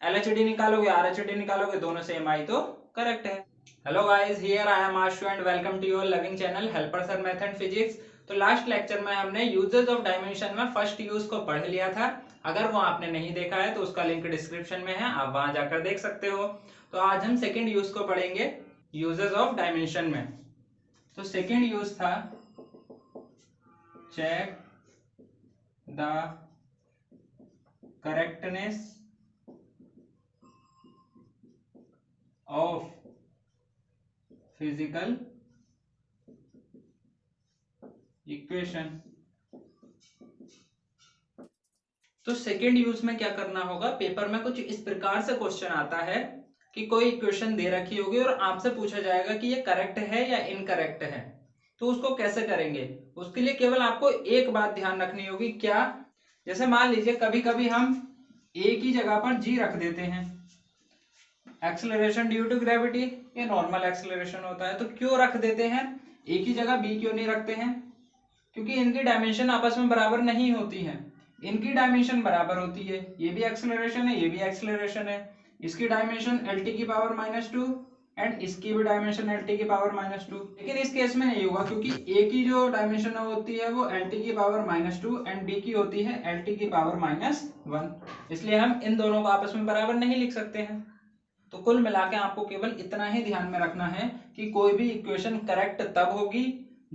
LHD निकालोगे RHD निकालोगे, दोनों सेम आई तो करेक्ट है। Hello guys, here I am Ashu and welcome to your loving channel helper sir math and physics. तो last lecture में हमने यूजेस ऑफ डायमेंशन में फर्स्ट यूज को पढ़ लिया था। अगर वो आपने नहीं देखा है तो उसका लिंक डिस्क्रिप्शन में है, आप वहां जाकर देख सकते हो। तो आज हम सेकेंड यूज को पढ़ेंगे यूजेस ऑफ डायमेंशन में। तो सेकेंड यूज था check the correctness of physical equation. तो सेकेंड यूज में क्या करना होगा, पेपर में कुछ इस प्रकार से क्वेश्चन आता है कि कोई इक्वेशन दे रखी होगी और आपसे पूछा जाएगा कि ये करेक्ट है या इनकरेक्ट है। तो उसको कैसे करेंगे, उसके लिए केवल आपको एक बात ध्यान रखनी होगी। क्या, जैसे मान लीजिए कभी कभी हम एक ही जगह पर जी रख देते हैं, एक्सेलरेशन ड्यू टू ग्रेविटी, ये नॉर्मल एक्सेलरेशन होता है। तो क्यों रख देते हैं एक ही जगह, बी क्यों नहीं रखते हैं? क्योंकि इनकी डायमेंशन आपस में बराबर नहीं होती है। इनकी डायमेंशन बराबर होती है, ये भी एक्सेलरेशन है, ये भी एक्सेलरेशन है। इसकी डायमेंशन lt की पावर -2 एंड इसकी भी डायमेंशन lt की पावर -2। लेकिन इस केस में नहीं होगा, क्योंकि a की जो डायमेंशन होती है वो lt की पावर -2 एंड b की होती है lt की पावर -1। इसलिए हम इन दोनों को आपस में बराबर नहीं लिख सकते हैं। तो कुल मिला के आपको केवल इतना ही ध्यान में रखना है कि कोई भी इक्वेशन करेक्ट तब होगी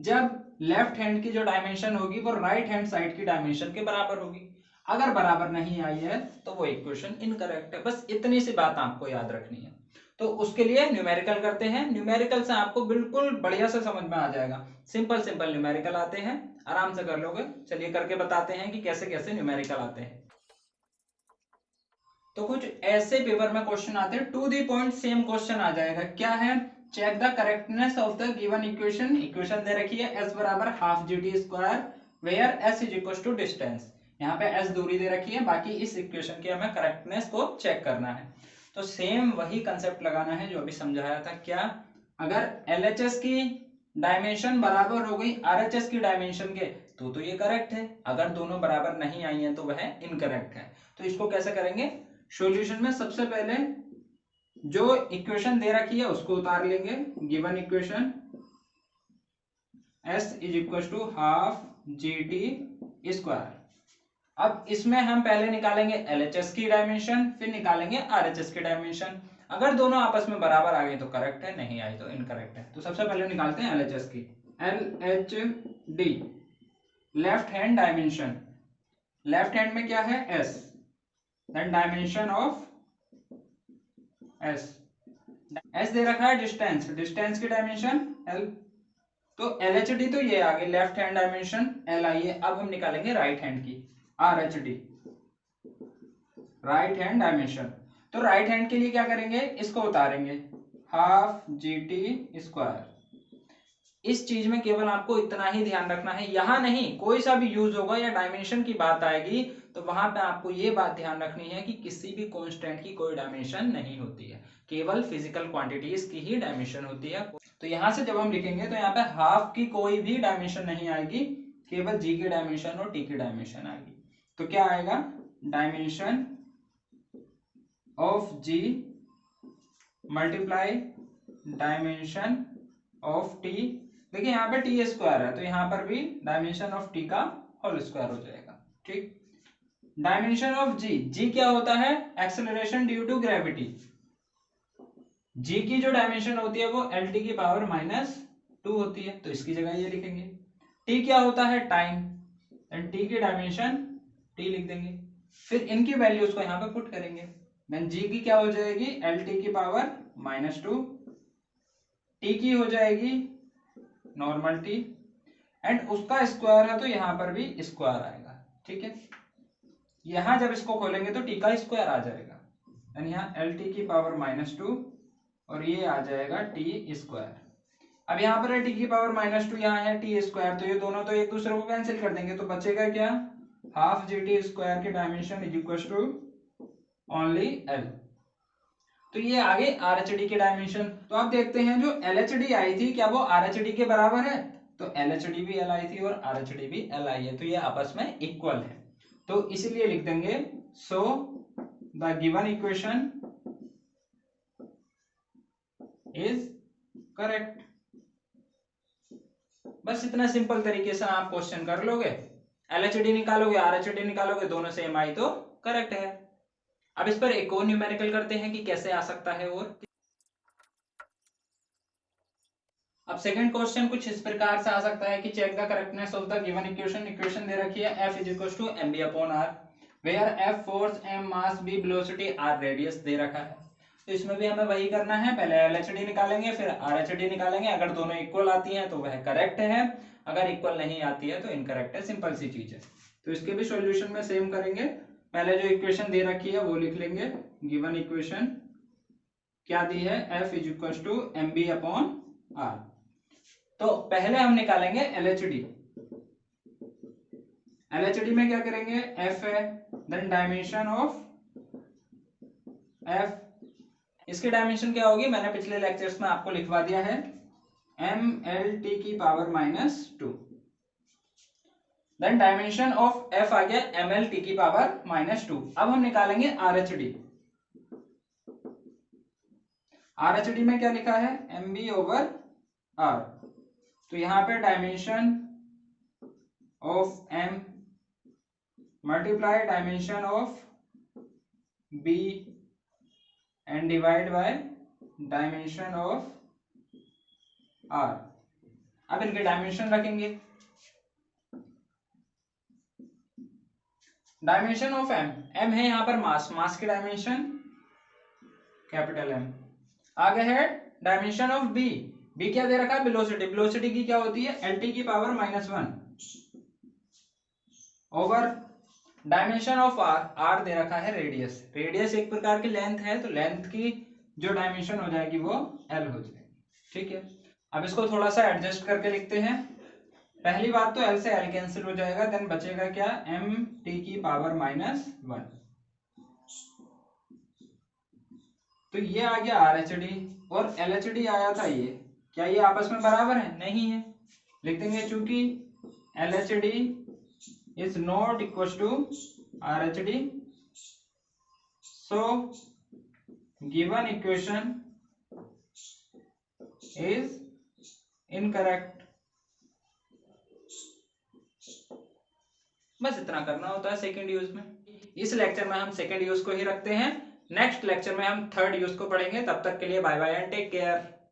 जब लेफ्ट हैंड की जो डायमेंशन होगी वो राइट हैंड साइड की डायमेंशन के बराबर होगी। अगर बराबर नहीं आई है तो वो इक्वेशन इनकरेक्ट है। बस इतनी सी बात आपको याद रखनी है। तो उसके लिए न्यूमेरिकल करते हैं। न्यूमेरिकल से आपको बिल्कुल बढ़िया से समझ में आ जाएगा। सिंपल सिंपल न्यूमेरिकल आते हैं, आराम से कर लोगे। चलिए करके बताते हैं कि कैसे कैसे न्यूमेरिकल आते हैं। तो कुछ ऐसे पेपर में क्वेश्चन आते हैं, to the point same question आ जाएगा। क्या है, check the correctness of the given equation. Equation दे रखी है s बराबर half g t square where s is equal to distance. यहाँ पे s दूरी दे रखी है, बाकी इस इक्वेशन की हमें करेक्टनेस को चेक करना है। तो सेम वही कंसेप्ट लगाना है जो अभी समझाया था। क्या, अगर LHS की डायमेंशन बराबर हो गई RHS की डायमेंशन के तो ये करेक्ट है। अगर दोनों बराबर नहीं आई है तो वह इनकरेक्ट है। तो इसको कैसे करेंगे, सॉल्यूशन में सबसे पहले जो इक्वेशन दे रखी है उसको उतार लेंगे। Given equation s is equal to half g t square. अब इसमें हम पहले निकालेंगे LHS की डायमेंशन, फिर निकालेंगे RHS की डायमेंशन। अगर दोनों आपस में बराबर आ गए तो करेक्ट है, नहीं आई तो इनकरेक्ट है। तो सबसे पहले निकालते हैं LHS की। LHD left hand dimension, left hand में क्या है s, then dimension of s दे रखा है डिस्टेंस, डिस्टेंस की डायमेंशन l। तो LHD तो ये आ गई, लेफ्ट हैंड डायमेंशन l आई है। अब हम निकालेंगे राइट हैंड की, RHD राइट हैंड डायमेंशन। तो राइट हैंड के लिए क्या करेंगे, इसको उतारेंगे, हाफ जी टी स्क्वायर। इस चीज में केवल आपको इतना ही ध्यान रखना है, यहां नहीं कोई सा भी यूज होगा या डायमेंशन की बात आएगी तो वहां पे आपको ये बात ध्यान रखनी है कि किसी भी कांस्टेंट की कोई डायमेंशन नहीं होती है, केवल फिजिकल क्वांटिटीज की ही डायमेंशन होती है। तो यहां से जब हम लिखेंगे तो यहाँ पे हाफ की कोई भी डायमेंशन नहीं आएगी, केवल जी की डायमेंशन और टी की डायमेंशन आएगी। तो क्या आएगा, dimension of g multiply dimension of t. देखिए यहाँ पे टी स्क्वायर है तो यहाँ पर भी डायमेंशन ऑफ टी का होल स्क्वायर हो जाएगा। ठीक, डायमेंशन ऑफ जी, जी क्या होता है, एक्सेलरेशन ड्यू टू ग्रेविटी। जी की जो डायमेंशन होती है वो lt की पावर -2 होती है, तो इसकी जगह ये लिखेंगे। टी क्या होता है, टाइम, एंड टी की डायमेंशन टी लिख देंगे। फिर इनकी वैल्यूज को यहाँ पे पुट करेंगे। देन जी की क्या हो जाएगी, lt की पावर -2, टी की हो जाएगी नॉर्मल टी, एंड उसका स्क्वायर है तो यहाँ पर भी स्क्वायर आएगा। ठीक है, यहां जब इसको खोलेंगे तो टी का स्क्वायर आ जाएगा, यानी यहाँ lt की पावर -2 और ये आ जाएगा टी स्क्वायर। अब यहाँ पर है टी की पावर -2, यहाँ है टी स्क्वायर, तो ये दोनों तो एक दूसरे को कैंसिल कर देंगे, तो बचेगा क्या, हाफ जी टी स्क्वायर की dimension is equal to only L. तो ये आगे RHD की डायमेंशन। तो आप देखते हैं जो LHD आई थी क्या वो RHD के बराबर है, तो LHD भी L आई थी और RHD भी L आई है, तो ये आपस में इक्वल है। तो इसीलिए लिख देंगे so the given equation is correct. बस इतना सिंपल तरीके से आप क्वेश्चन कर लोगे, एलएचडी निकालोगे, आरएचडी निकालोगे, दोनों सेम आई तो करेक्ट है। अब इस पर एक और न्यूमेरिकल करते हैं कि कैसे आ सकता है। और अब सेकंड क्वेश्चन कुछ इस प्रकार से आ सकता है कि check the correctness of the given equation. Equation दे रखी है F is equal to mb upon r, where F force, m mass, b velocity, r radius दे रखा है। तो इसमें भी हमें वही करना है, पहले LHD निकालेंगे फिर RHD निकालेंगे। अगर दोनों इक्वल आती हैं तो वह करेक्ट है, अगर इक्वल नहीं आती है तो इनकरेक्ट है। सिंपल सी चीज है। तो इसके भी सॉल्यूशन में सेम करेंगे। पहले जो इक्वेशन दे रखी है वो लिख लेंगे। गिवन इक्वेशन क्या दी है, F is equal to mb upon r। तो पहले हम निकालेंगे LHD। LHD में क्या करेंगे, F है, देन डायमेंशन ऑफ F, इसकी डायमेंशन क्या होगी मैंने पिछले लेक्चर्स में आपको लिखवा दिया है, mLT की power -2। Then dimension of F आ गया mLT की पावर -2। अब हम निकालेंगे RHD। RHD में क्या लिखा है, mb ओवर r। तो यहां पे dimension of m multiply dimension of b and divide by dimension of r। अब इनके डायमेंशन रखेंगे। डायमेंशन ऑफ m है यहाँ पर मास, मास की डायमेंशन कैपिटल M। आगे है डायमेंशन ऑफ b क्या दे रखा है, वेलोसिटी। वेलोसिटी की क्या होती है, lt की power -1 over dimension of r दे रखा है रेडियस। रेडियस एक प्रकार की लेंथ है, तो लेंथ की जो डायमेंशन हो जाएगी वो l हो जाएगी। ठीक है, अब इसको थोड़ा सा एडजस्ट करके लिखते हैं। पहली बात तो l से l कैंसिल हो जाएगा, देन बचेगा क्या, mt की पावर -1। तो ये आ गया RHD और LHD आया था ये। क्या ये आपस में बराबर है, नहीं है। लिख देंगे चूंकि LHD is not equals to RHD, so given equation is incorrect। बस इतना करना होता है सेकंड यूज में। इस लेक्चर में हम सेकंड यूज को ही रखते हैं, नेक्स्ट लेक्चर में हम थर्ड यूज को पढ़ेंगे। तब तक के लिए bye bye and take care.